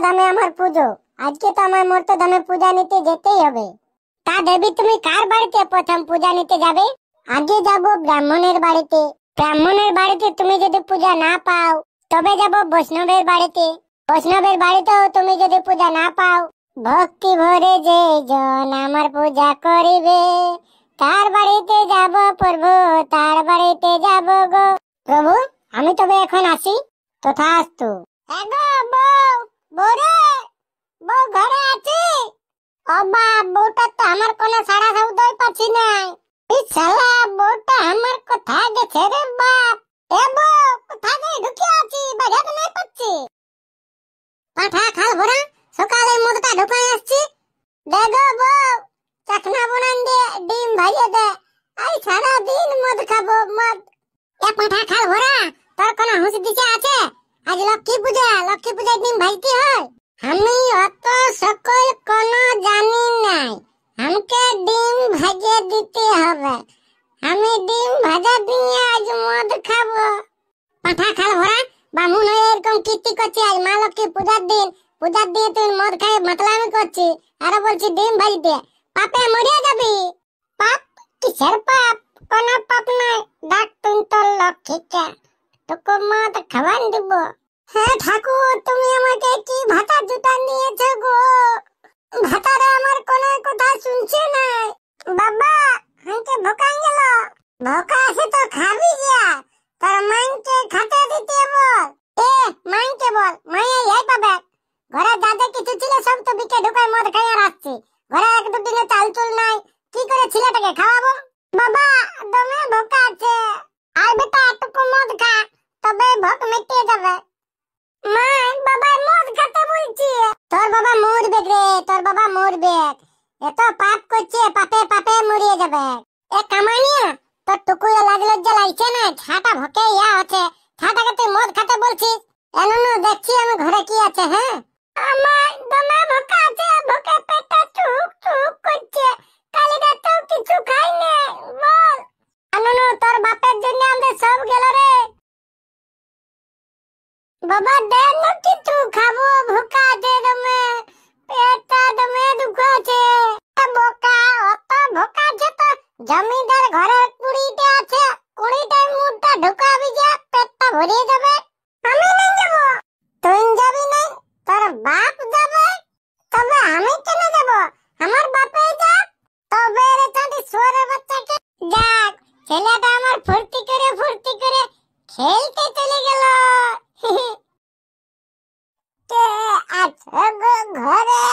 ধামে আমার পুজো, আজকে তো আমার মর্ত ধামে পূজা নিতে যেতেই হবে। তা দেবী তুমি কার বাড়িতে প্রথম পূজা নিতে যাবে? আগে যাব ব্রাহ্মণের বাড়িতে। ব্রাহ্মণের বাড়িতে তুমি যদি পূজা না পাও তবে যাব বৈষ্ণবের বাড়িতে। বৈষ্ণবের বাড়িতেও তুমি যদি পূজা না পাও, ভক্তি ভরে যে জন আমার পূজা করিবে তার বাড়িতে যাব প্রভু, তার বাড়িতে যাব গো। প্রভু আমি তবে এখন আসি। তথাস্তু। এগো বউ, বউরে, বউ ঘরে আছি? ও বাপ, বউটা তো আমার কোনো সাড়া শব্দই পাচ্ছি না। এই শালা বউটা আমার কোথায় গেছে রে বাপ? এ বউ, কোথায় যে ঢুকে আছি, বাজাতে নাই পাচ্ছি। পাঠা খাল ভরা সকালে মদটা ঢুকাই আসছি। দেখো বউ, চাকনা বনান দিয়ে ডিম ভাইয়ে দে, আই সারা দিন মদ খাবো মদ। এ পাঠা খাল ভরা, তোর কোনো হুঁশ দিছে আছে? আজ লক্ষ্মী পূজা, লক্ষ্মী পূজায় ডিম ভাইতে হয়। আমি অত সকল কোনো জানি নাই, আমাকে ডিম ভাজে দিতে হবে। আমি ডিম ভাজা দিয়ে আজ মদ খাবো। পাঠা খাল ভরা, বামুন হয়ে এরকম কীর্তি করছি, আজ মা লক্ষ্মী পূজার দিন, পূজার দিয়ে তুই মদ খাই মাতলামি করছি, আরো বলছি ডিম ভাজতে। পাপে মরিয়া যাবি। পাপ? কিসের পাপ? কোনো পাপ নাই, ডাক তুই তোর লক্ষ্মীকে, তোকে মদ খাওয়ান দিব। হ্যাঁ ঠাকুর, তুমি আমাকে কি ভাতা জুতা নিয়েছো গো? ভাতারে আমার কোনো কথা শুনছে না। বাবা আমাকে ভোকান গেল। ভোকা আছে তো খাবি গিয়া, তোর মাইনকে খাতে দিতে বল। এ মাইনকে বল, মাইয়া এই পাবে। ঘরে দাদা কিছু ছিল সব তো বিকে ঢুকাই মদ খাইয়া রাখছি। ঘরে এক দুদিনে চাল চুল নাই, কি করে ছেলেটাকে খাওয়াবো? বাবা দমে ভোকা আছে, আর বেটা একটু মদ খা, তবে ভোক মিটিয়ে যাবে। মা বাবা মদ খেতে বলছি। তোর বাবা মরবে রে, তোর বাবা মরবে। এত পাপ করছে, পাপে পাপে মরিয়ে যাবে। এ কামানিয়া, তোর টুকুয়ে লাগলে যে লাগছে না, ছাটা ভকে ইয়া আছে, ছাটাকে তুই মদ খেতে বলছিস। এমন দেখছি আমি ঘরে কি আছে। হ্যাঁ আমার দমে ভোকা আছে, ভোকে পেটে চুক চুক করছে, কালি রাতেও কিছু খাই না। বল আনু, তোর বাপের জন্য আমরা সব গেল রে। বাবা দে না কিছু খাবো, ভোকা আছে দমে, পেটটা দমে দুখাছে। বোকা অত ভোকা আছে তো জমিদার ঘরে কুড়িটা আছে, কুড়িটাই মুখটা ঢুকাবি যে পেটটা ভরিয়ে যাবে। আমি নাই যাব। তুই যাবি নাই, তোর বাপ যাবে। তবে আমি কেন যাব? আমার বাপে যাক। তবে রে চাঁদি সোরের বাচ্চাকে যাক, ছেলেটা আমার ফুর্তি করে খেলতে চলে গেল। কে আছে গো ঘরে?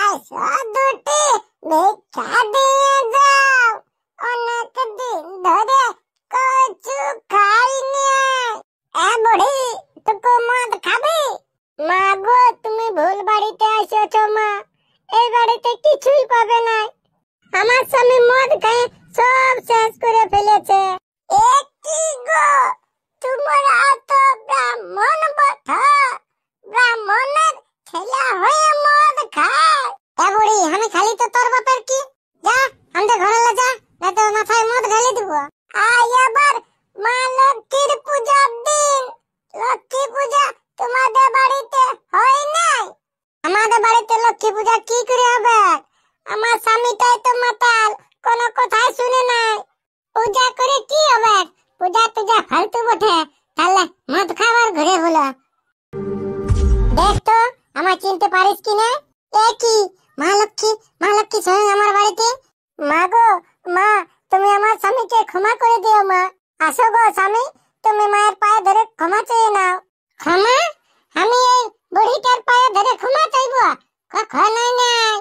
আসো দুটি ভিক্ষা দিয়ে যাও, অনেক দিন ধরে কিছু খাইনি। এ বুড়ি, তুই মদ খাবি? মা গো, তুমি ভুল বাড়িতে এসেছো মা, এই বাড়িতে কিছুই পাবে না। আমার স্বামী মদ খেয়ে সব শেষ করে ফেলেছে। এ কি গো, তোমরা তো ব্রাহ্মণ বটে, ব্রাহ্মণের ছেলে হয়ে মদ খায়? এ বুড়ি, আমি খালি তো তোর বাপের কি? যা আমাদের ঘরে যা, না তো মাথায় মদ ঢেলে দিব। আয় এবার মা লক্ষ্মীর পূজার দিন। লক্ষ্মী পূজা তোমাদের বাড়িতে হয় নাই? আমাদের বাড়িতে লক্ষ্মী পূজা কি করে হবে? আমার স্বামীটাই তো মাতাল, কোনো কথাই শুনে নাই। পূজা করে কি হবে? পূজা টুজা ফালতু বটে, তাহলে মদ খাবার ঘুরে হলো। দেখ তো আমার চিনতে পারিস কি না? এ কি মা লক্ষ্মী স্বয়ং আমার বাড়িতে। মা গো মা, তুমি আমার স্বামীকে ক্ষমা করে দিও মা। আসো গো স্বামী, তুমি মায়ের পায়ে ধরে ক্ষমা চেয়ে নাও। ক্ষমা? আমি এই বুড়িটার পায়ে ধরে ক্ষমা চাইব? কখনোই নাই।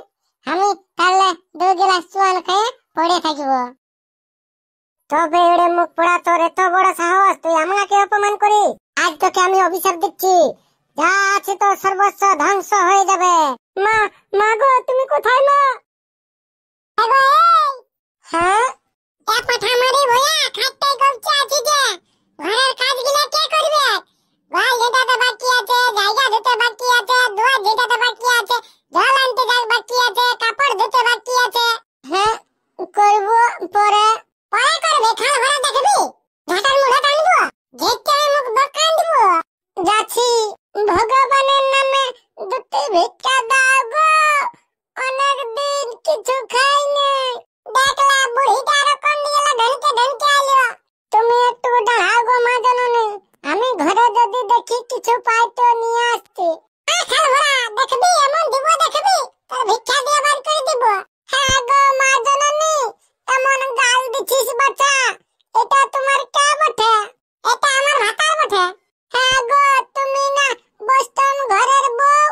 আমি তাহলে 2 গ্লাস চুয়ান খেয়ে পড়ে থাকব। তবে এড়ে মুখ পোড়া, তোর এত বড় সাহস, তুই আমাকে অপমান করি? আজ তোকে আমি অভিশাপ দিচ্ছি, যা আছে তোর সর্বস্ব ধ্বংস হয়ে যাবে। মা, মা গো তুমি কোথায় মা? হ্যাঁ এক পাঠা মারি ভয়া খাটতে গলছে আছি যে, ঘরের কাজগুলো কে করবে? গোয়াল ঝেঁটাতে বাকি আছে, জায়গা ধুতে বাকি আছে, দুয়ার ঝেঁটাতে বাকি আছে, জল আনতে বাকি আছে, কাপড় ধুতে বাকি আছে। হ্যাঁ করবো পরে। পরে করবে? খাল ভরা দেখবি? ঝাঁটার মুড়ে টানবো, ঝেঁটে মুখ দোকান দিব। যাচ্ছি ভগবানের নামে ভিক্ষা দাও গো, অনেক দিন কিছু খাই নাই। দেখলা বুড়িটা এরকম দিয়ে ঢনকে ঢনকে আইলো। তুমি একটু দাঁড়াও গো মা জননী, আমি ঘরে যদি দেখি কিছু পাই তো নিয়ে আসছি। খাল ভরা দেখবি, এমন দিব দেখবি তোর ভিক্ষা দিয়ে বার করে দিব। হ্যাঁ গো মা জননী, এমন গাল দিছিস বাচ্চা, এটা তোমার কে বটে? এটা আমার ভাতার বটে। হ্যাঁ গো, তুমি না বস্তম ঘরের বউ,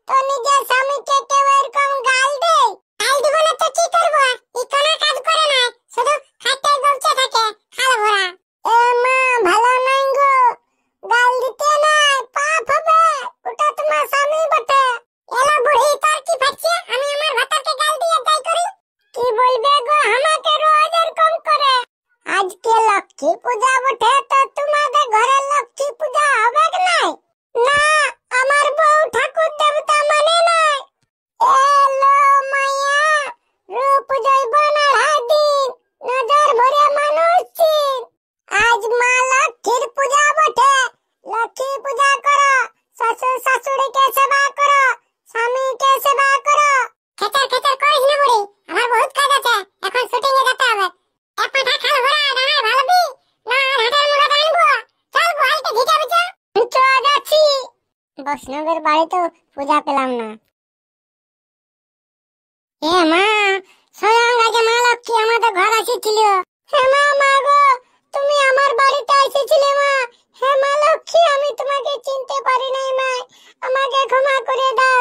তো নিজের স্বামীকে কেউ এরকম গাল দেয়? গাল দিব না তো কি করবো? ই কোনো কাজ করে না, শুধু খাইতে বলছে থাকে খাল ভরা। এ মা ভালো নাই গো, গাল দিতে নাই, পাপ হবে। ওটা তোমার স্বামী বটে। এলা বুড়ি তোর কি ফাটছে? আমি আমার ভাতারকে গাল দিয়ে তাই করি? কি বলবে গো, আমাকে রোজ এরকম করে। আজকে লক্ষ্মী পূজা বটে, তো তোমাদের ঘরে লক্ষ্মী পূজা হবে কি নাই? না, আমার বউ ঠাকুর দেবতা মানে নাই। এলো মায়া, রূপ জৈবনার দিন, নজর ভরে মানুষ চিন। আজ মা লক্ষ্মীর পূজা বটে, লক্ষ্মী পূজা করো, শ্বশুর শাশুড়িকে সেবা করো, স্বামীকে সেবা করো। খেচার খেচার করিস না বুড়ি, আমার বহুত কাজ আছে, এখন শুটিং এ যেতে হবে। এক পাঠা খাল ভরা দাঁড়ায় ভালবি না, আর হাটের মুড়া আনবো। চল গোয়ালতে ভিজা ভিজা চল যাচ্ছি। বৈষ্ণবের বাড়িতেও পূজা পেলাম না। এ মা, স্বয়ং আগে মা লক্ষ্মী আমাদের ঘর আসিছিল। হে মা, মা গো, তুমি আমার বাড়িতে এসেছিলে মা। হে মা লক্ষ্মী, আমি তোমাকে চিনতে পারি নাই মা, আমাকে ক্ষমা করে দাও।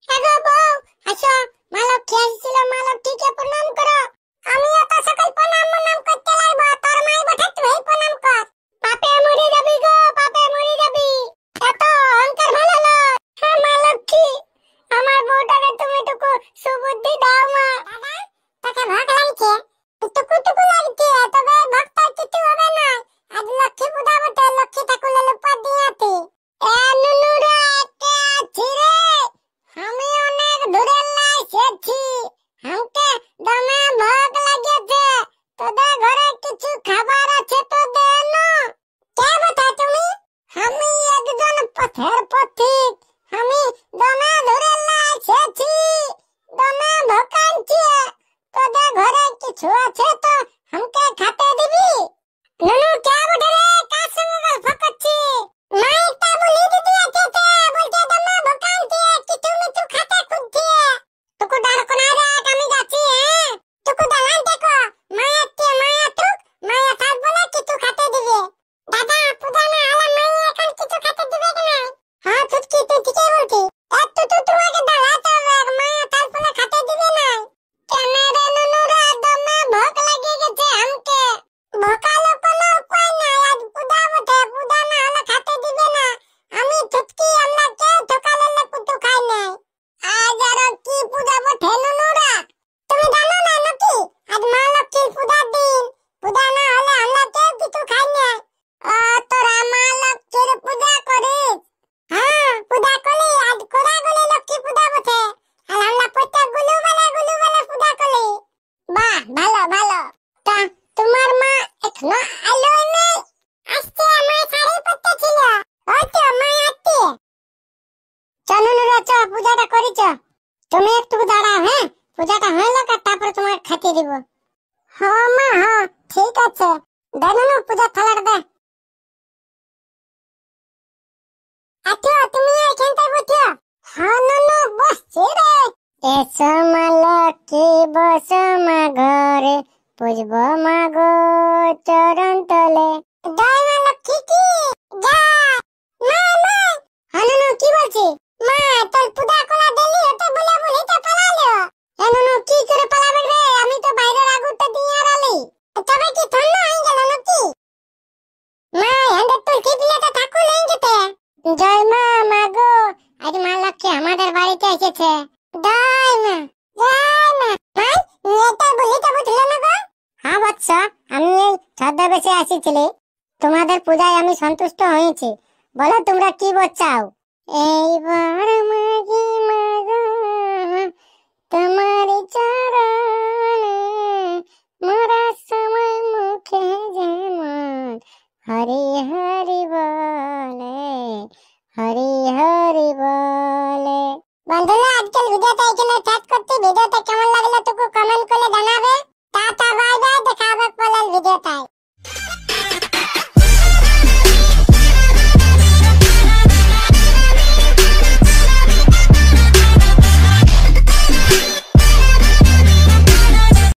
হ্যাঁ গো বউ, আসো, মা লক্ষ্মী এসেছিল, মা লক্ষ্মীকে প্রণাম করো। আমিও তো সকল প্রণাম করতে লাগবো, তোর মাই বটে, তুই প্রণাম কর। পাপে মরে যাবি গো, পাপে মরে যাবি, এত অহংকার ভালো নয়। হ্যাঁ মা লক্ষ্মী, আমার বউটাকে তুমি টুকু সুবুদ্ধি দাও মা। দাদা, তোকে ভোগ লাগছে? টুকু টুকু লাগছে, তবে ভক্ত কিছু হবে না। আজ লক্ষ্মী পূজা বটে, লক্ষ্মী ঠাকুরের উপর দিয়াতে। এ নুনুরা কে আছি রে? আমি অনেক দূরে এসেছি, আমাকে দমে ভোগ লাগেছে। তোদের ঘরে কিছু খাবার আছে তো দে না। কে বটে তুমি? আমি একজন পথের পথিক, আমি দমে ধরে এসেছি, দমে ভোকানছি। তোদের ঘরে কিছু আছে তো আমাকে খেতে দিবি? নুনু কে বটে রে, কার সঙ্গে গল্প করছি? মা একটা বলি দিদি আছে, বলছে দমে ভোকানছি, কিছু মিছু খেতে খুঁজছে। টুকু দাঁড়কো না রে, আমি যাচ্ছি। হ্যাঁ টুকু দাঁড়ান দেখো, মায়া টুক, মায়া থাকবো না কিছু খেতে দিবে। দাদা পূজা না হলে মায়া এখন কিছু খেতে দিবে কি নাই? হ্যাঁ ফুটকি, তুই ঠিকই বলছিস। একটু তো তোমাকে দাঁড়াতে হবে, মায়া তারপরে খেতে দিবে না। কেন রে নুনুরা, দমে ভোগ লেগে গেছে আমাকে। ভোকালো কোনো উপায় নাই, আজ পূজা বটে, পূজা না হলে খেতে দিবে না। আমি ফুটকি, আমরা কেউ ঠকালে কুতু খাই নাই। আজ আর কি পূজা বটে নুনুরা, তুমি জানো না নাকি? আজ মা লক্ষ্মীর পূজার দিন, পূজা না হলে আমরা কেউ কিছু খাই নাই। ও তোরা মা লক্ষ্মীর পূজা করিস? হ্যাঁ পূজা করি, আজ কোদাগুলি লক্ষ্মী পূজা বটে, আর আমরা প্রত্যেক গুলু বেলা পূজা করি। বাহ, ভালো ভালো। তা তোমার মা এখনো আলোই নেই? আসছে, মা শাড়ি পরতে ছিল। ওই তো মা আসছে। চনুনুরা চ, পূজাটা করি চ। তুমি একটু দাঁড়াও, হ্যাঁ পূজাটা হয়ে যাক, তারপরে তোমার খেতে দিব। হ্যাঁ মা, হ্যাঁ ঠিক আছে। দে নুনু, পূজা থালাটা দে। আচ্ছা তুমি এখানটায় বসো। হ্যাঁ নুনু বসছি রে। এসো মা লক্ষ্মী, বসো মা ঘরে, পুজব মা গো চরণ তলে। জয় মা লক্ষ্মী কি জয়। মা মা, হ্যাঁ নুনু কি বলছি? মা তোর পূজা করা দিলি, ওটা বলে বলি তো পালালো। এ নুনু কি করে পালাবে রে, আমি তো বাইরের আগুনটা দিয়ে আড়ালি। তবে কি ঠান্ডা হয়ে গেল নাকি? মা এন্ড তোর কি দিলে তো ঠাকুর নেই যেতে। জয় মা, মা গো, আজ মা লক্ষ্মী আমাদের বাড়িতে এসেছে। জয় মা, জয় মা। ভাই এটা বলি তো বুঝলে না গো? হ্যাঁ বৎস, আমি এই ছদ্মবেশে আসিছিলি, তোমাদের পূজায় আমি সন্তুষ্ট হয়েছি। বলো তোমরা কি চাও? এইবার মাগি মা গো, তোমার চরণে, মোরা সময় মুখে যেমন হরি হরি বলে, হরি হরি বলে। বন্ধুরা আজকের ভিডিওটা এখানে শেষ করছি। ভিডিওটা কেমন লাগলো তোকে কমেন্ট